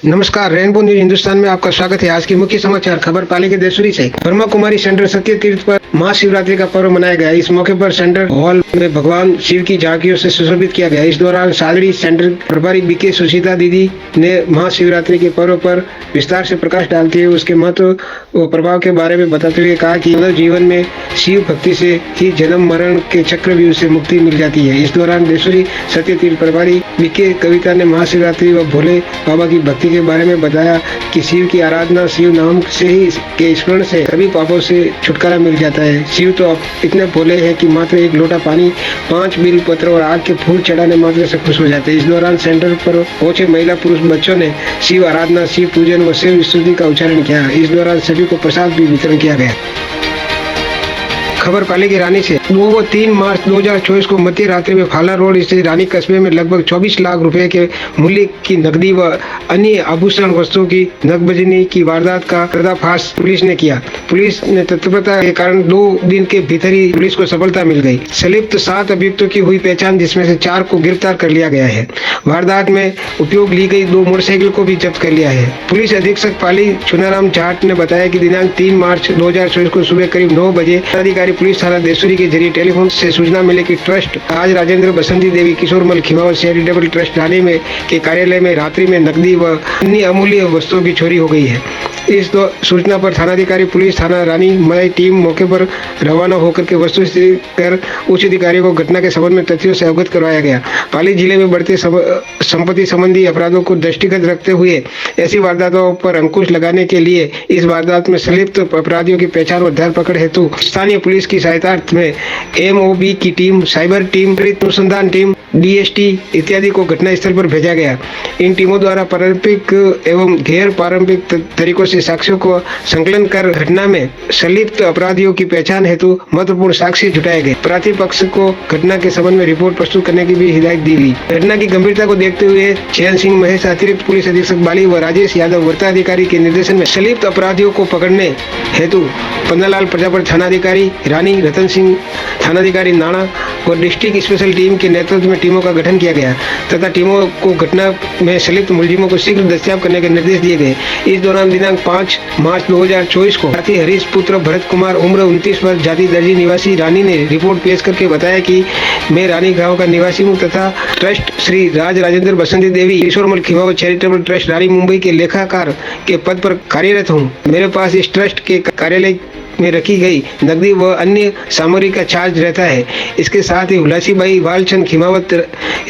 नमस्कार, rainbow news Hindustan में आपका स्वागत है। आज की मुख्य समाचार खबर पाली के देशुरी से। ब्रह्मा कुमारी सेंटर सत्य तीर्थ पर महाशिवरात्रि का पर्व मनाया गया। इस मौके पर सेंटर हॉल में भगवान शिव की झांकियों से सुशोभित किया गया। इस दौरान सादड़ी सेंटर प्रभारी बीके सुशीता दीदी ने महाशिवरात्रि के पर्व पर विस्तार से प्रकाश डालते हुए उसके महत्व व प्रभाव के बारे में बताते हुए कहा कि मानव जीवन में शिव भक्ति से ही जन्म मरण के चक्रव्यूह से मुक्ति मिल जाती है। इस दौरान देशुरी सत्य तीर्थ प्रभारी बीके कविता ने महाशिवरात्रि व भोले बाबा की भक्ति के बारे में बताया कि शिव की आराधना, शिव नाम से ही के स्मरण से सभी पापों से छुटकारा मिल जाता है। शिव तो इतने भोले हैं कि मात्र एक लोटा पानी, 5 बिल पत्र और आग के फूल चढ़ाने मात्र से खुश हो जाते हैं। इस दौरान सेंटर पर पहुंचे महिला पुरुष बच्चों ने शिव आराधना, शिव पूजन व शिव स्तुति का उच्चारण किया। इस दौरान सभी को प्रसाद भी वितरण किया गया। खबर पाली की रानी से। 2 व 3 मार्च 2024 को मध्य रात्रि में फाला रोड स्थित रानी कस्बे में लगभग 24 लाख रुपए के मूल्य की नकदी व अन्य आभूषण वस्तुओं की नकबजनी की वारदात का पर्दाफाश पुलिस ने किया। पुलिस ने तत्परता के कारण 2 दिन के भीतर ही पुलिस को सफलता मिल गई। संलिप्त 7 अभियुक्तों की हुई पहचान, जिसमें से 4 को गिरफ्तार कर लिया गया है। वारदात में उपयोग ली गई 2 मोटरसाइकिल को भी जब्त कर लिया है। पुलिस अधीक्षक पाली चुनाराम जाट ने बताया कि दिनांक 3 मार्च 2024 को सुबह करीब 9 बजे अधिकारी पुलिस थाना देशुरी के जरिए टेलीफोन से सूचना मिली कि ट्रस्ट आज राजेंद्र बसंती देवी किशोरमल खिमावत चैरिटेबल ट्रस्ट रानी में के कार्यालय में रात्रि में नकदी व अन्य अमूल्य वस्तुओं की चोरी हो गई है। इस सूचना पर थानाधिकारी पुलिस थाना रानी मई टीम मौके पर रवाना होकर के वस्तुस्थिति कर उच्च अधिकारियों को घटना के संबंध में तथ्यों से अवगत करवाया गया। पाली जिले में बढ़ते संपत्ति संबंधी अपराधों को दृष्टिगत रखते हुए ऐसी वारदातों पर अंकुश लगाने के लिए इस वारदात में संलिप्त अपराधियों की पहचान और धरपकड़ हेतु स्थानीय पुलिस की सहायता में MOB की टीम, साइबर टीम, अनुसंधान टीम, DST इत्यादि को घटनास्थल पर भेजा गया। इन टीमों द्वारा पारंपरिक एवं गैर पारंपरिक तरीकों से साक्ष्यों को संकलन कर घटना में संलिप्त अपराधियों की पहचान हेतु महत्वपूर्ण साक्ष्य जुटाए गए। प्रतिपक्ष को घटना के संबंध में रिपोर्ट प्रस्तुत करने की भी हिदायत दी गई। घटना की गंभीरता को देखते हुए चैन सिंह महेश अतिरिक्त पुलिस अधीक्षक बाली व राजेश यादव वृत्ताधिकारी के निर्देशन में संलिप्त अपराधियों को पकड़ने हेतु पन्नालाल प्रजापति थानाधिकारी, रानी रतन सिंह थानाधिकारी नाणा और डिस्ट्रिक्ट स्पेशल टीम के नेतृत्व में टीमों का गठन किया गया तथा टीमों को घटना में संलिप्त मुलजिमों को शीघ्र दस्तयाब करने के निर्देश दिए गए। इस दौरान दिनांक 5 मार्च 2024 को साथी हरीश पुत्र भरत कुमार उम्र 29 वर्ष जाति दर्जी निवासी रानी ने रिपोर्ट पेश करके बताया कि मैं रानी गांव का निवासी हूँ तथा ट्रस्ट श्री राजेंद्र बसंती देवी किशोरमल खिमावत चैरिटेबल ट्रस्ट रानी मुंबई के लेखाकार के पद पर कार्यरत हूँ। मेरे पास इस ट्रस्ट के कार्यालय में रखी गई नकदी व अन्य सामग्री का चार्ज रहता है। इसके साथ ही हुलासीबाई वालचंद खिमावत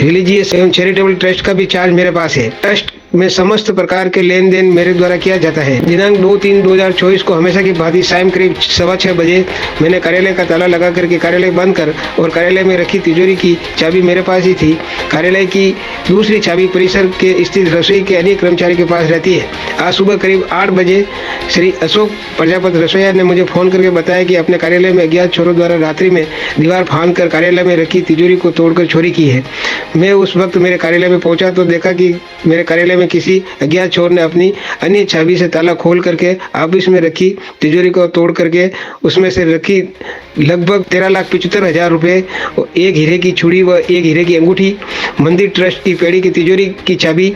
रिलीजियस एवं चैरिटेबल ट्रस्ट का भी चार्ज मेरे पास है। ट्रस्ट में समस्त प्रकार के लेन देन मेरे द्वारा किया जाता है। दिनांक 2/3/2024 को हमेशा की भांति शाम करीब 6:15 बजे मैंने कार्यालय का ताला लगा करके कार्यालय बंद कर और कार्यालय में रखी तिजोरी की चाबी मेरे पास ही थी। कार्यालय की दूसरी चाबी परिसर के स्थित रसोई के अन्य कर्मचारी के पास रहती है। आज सुबह करीब 8 बजे श्री अशोक प्रजापति रसोईया ने मुझे फोन करके बताया कि अपने कार्यालय में अज्ञात चोरों द्वारा रात्रि में दीवार फांद कर कार्यालय में रखी तिजोरी को तोड़कर चोरी की है। मैं उस वक्त मेरे कार्यालय में पहुंचा तो देखा कि मेरे कार्यालय में किसी अज्ञात चोर ने अपनी अन्य चाबी से ताला खोल करके ऑफिस में रखी तिजोरी को तोड़ करके उसमें से रखी लगभग 13,75,000 रुपए, एक हीरे की चूड़ी व एक हीरे की अंगूठी, मंदिर ट्रस्ट की पेड़ी की तिजोरी की चाबी,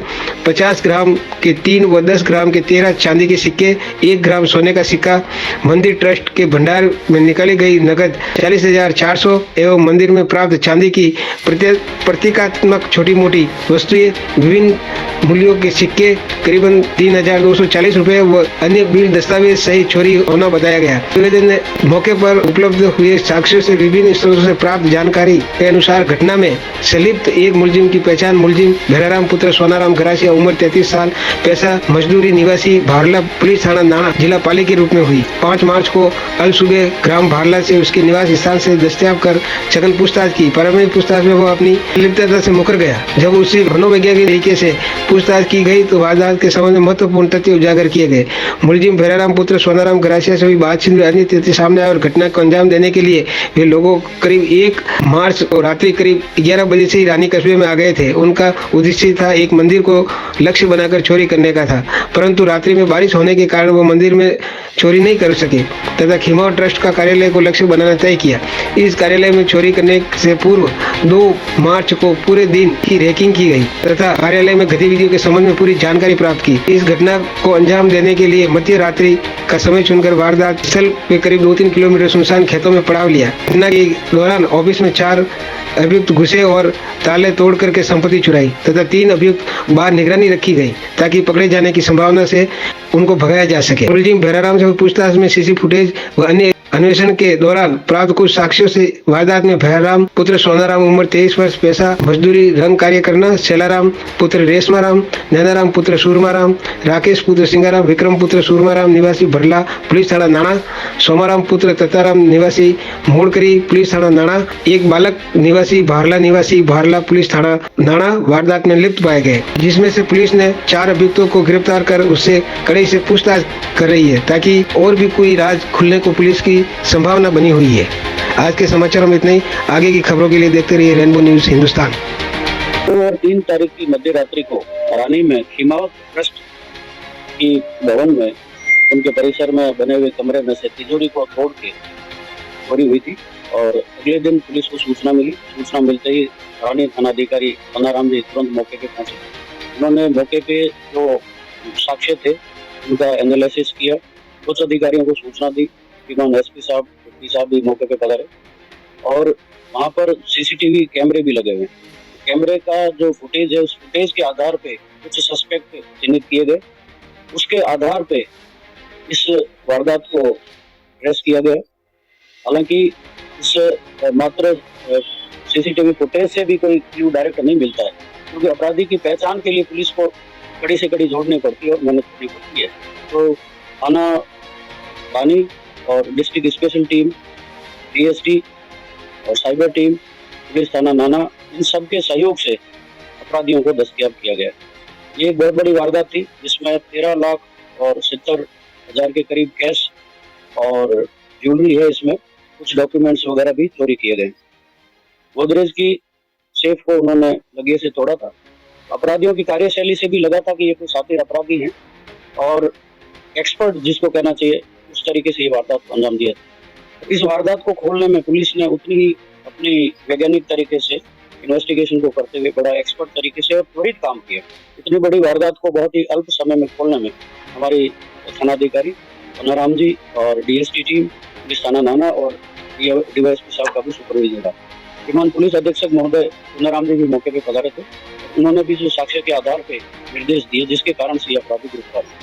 50 ग्राम के 3 व 10 ग्राम के 13 चांदी के सिक्के, 1 ग्राम सोने का सिक्का, मंदिर ट्रस्ट के भंडार में निकाली गई नकद 40,400 एवं मंदिर में प्राप्त चांदी की प्रतीकात्मक छोटी मोटी वस्तुएं, विभिन्न मूल्यों के सिक्के करीबन 3,240 रुपए व अन्य बिल दस्तावेज सहित चोरी होना बताया गया। निवेदन ने मौके पर उपलब्ध हुए साक्ष्यों से विभिन्न स्रोतों से प्राप्त जानकारी के अनुसार घटना में संलिप्त एक मुलजिम की पहचान मुलजिम भैराराम पुत्र सोनाराम गरासिया उम्र 33 साल, पैसा मजदूरी, निवासी भारला, पुलिस थाना नाणा, जिला पाली के रूप में हुई। 5 मार्च को अल सुबह ग्राम भारला से उसके निवास स्थान से दस्तयाब कर सघन पूछताछ की। प्रारंभिक पूछताछ में वो अपनी लिप्तता से मुकर गया। जब उससे मनोवैज्ञानिक तरीके से पूछताछ की गई तो वारदात के संबंध में महत्वपूर्ण तथ्य उजागर किए गए। मुलजिम भैराराम पुत्र सोनाराम गरासिया से भी बातचीत में अन्य तथ्य सामने आए और घटना को अंजाम देने के लिए वे लोगों करीब 1 मार्च और रात्रि करीब 11 बजे से ही रानी कस्बे में आ गए थे। उनका उद्देश्य था एक मंदिर को लक्ष्य बनाकर चोरी करने का था, परंतु रात्रि में बारिश होने के कारण वो मंदिर में चोरी नहीं कर सके तथा खिमावत ट्रस्ट का कार्यालय को लक्ष्य बनाना तय किया। इस कार्यालय में चोरी करने से पूर्व 2 मार्च को पूरे दिन की रैकिंग की गई तथा कार्यालय में गतिविधियों के संबंध में पूरी जानकारी प्राप्त की। इस घटना को अंजाम देने के लिए मध्य रात्रि का समय चुनकर वारदात स्थल पे करीब 2-3 किलोमीटर सुनसान खेतों में पड़ाव लिया। घटना के दौरान ऑफिस में 4 अभियुक्त घुसे और ताले तोड़ करके संपत्ति चुराई तथा 3 अभियुक्त बाहर निगरानी रखी गई ताकि पकड़े जाने की संभावना से उनको भगाया जा सके। मुलजिम भैराराम से पूछताछ में सीसी फुटेज व अन्य अन्वेषण के दौरान प्राप्त कुछ साक्ष्यों से वारदात में भैराराम पुत्र सोनाराम उम्र 23 वर्ष, पेशा मजदूरी, रंग कार्य करना, शेलाराम पुत्र रेशमाराम, नैनाराम पुत्र सूरमाराम, राकेश पुत्र सिंगाराम, विक्रम पुत्र सूरमाराम निवासी भरला पुलिस थाना नाना, सोमाराम पुत्र तताराम निवासी मोड़करी पुलिस थाना नाना, एक बालक निवासी भारला पुलिस थाना नाना वारदात में लिप्त पाए गए, जिसमें से पुलिस ने 4 अभियुक्तों को गिरफ्तार कर उससे कड़ाई से पूछताछ कर रही है ताकि और भी कोई राज खुलने को पुलिस की संभावना बनी हुई है। आज के समाचारों में इतना ही। आगे की खबरों के लिए देखते रहिए रेनबो न्यूज हिंदुस्तान। 3 तारीख की मध्य रात्रि को रानी में खिमावत ट्रस्ट की भवन में उनके परिसर में बने हुए कमरे में से तिजोरी को तोड़ के चोरी हुई थी और अगले दिन पुलिस को सूचना मिली। सूचना मिलते ही रानी थानाधिकारी सोनाराम जी तुरंत मौके पे पहुंचे। उन्होंने मौके पे जो साक्ष्य थे उनका एनालिसिस किया। कुछ अधिकारियों को सूचना दी, एसपी साहब, डिप्टी साहब भी मौके पे पधारे और वहाँ पर सीसीटीवी कैमरे भी लगे हुए। कैमरे का जो फुटेज है उस फुटेज के आधार पे कुछ सस्पेक्ट चिन्हित किए गए। उसके आधार पे इस वारदात को ट्रेस किया गया। हालांकि इस मात्र सीसीटीवी फुटेज से भी कोई क्लू डायरेक्ट नहीं मिलता है, क्योंकि अपराधी की पहचान के लिए पुलिस को कड़ी से कड़ी जोड़नी पड़ती है और मेहनत करनी पड़ती है। तो थाना बानी और डिस्ट्रिक्ट स्पेशल टीम, डीएसटी और साइबर टीम, पुलिस थाना नाना, इन सब के सहयोग से अपराधियों को दस्तयाब किया गया। ये एक बहुत बड़ी वारदात थी जिसमें 13 लाख और 70,000 के करीब कैश और ज्वेलरी है। इसमें कुछ डॉक्यूमेंट्स वगैरह भी चोरी किए गए। गोदरेज की सेफ को उन्होंने लगे से तोड़ा था। अपराधियों की कार्यशैली से भी लगा था कि ये कोई शातिर अपराधी हैं और एक्सपर्ट जिसको कहना चाहिए उस तरीके से ये वारदात को अंजाम दिया। इस वारदात को खोलने में पुलिस ने उतनी ही अपनी वैज्ञानिक तरीके से इन्वेस्टिगेशन को करते हुए बड़ा एक्सपर्ट तरीके से और त्वरित काम किया। इतनी बड़ी वारदात को बहुत ही अल्प समय में खोलने में हमारी थानाधिकारी सोनाराम जी और डीएसटी टीम, पुलिस थाना नाना और डीवाईएसपी साहब का भी सुपरविजन रहा। श्रीमान पुलिस अधीक्षक महोदय सोनाराम जी भी मौके पर पधारे थे। उन्होंने भी जो साक्ष्य के आधार पर निर्देश दिए जिसके कारण से अपराधी गिरफ्तार हुए।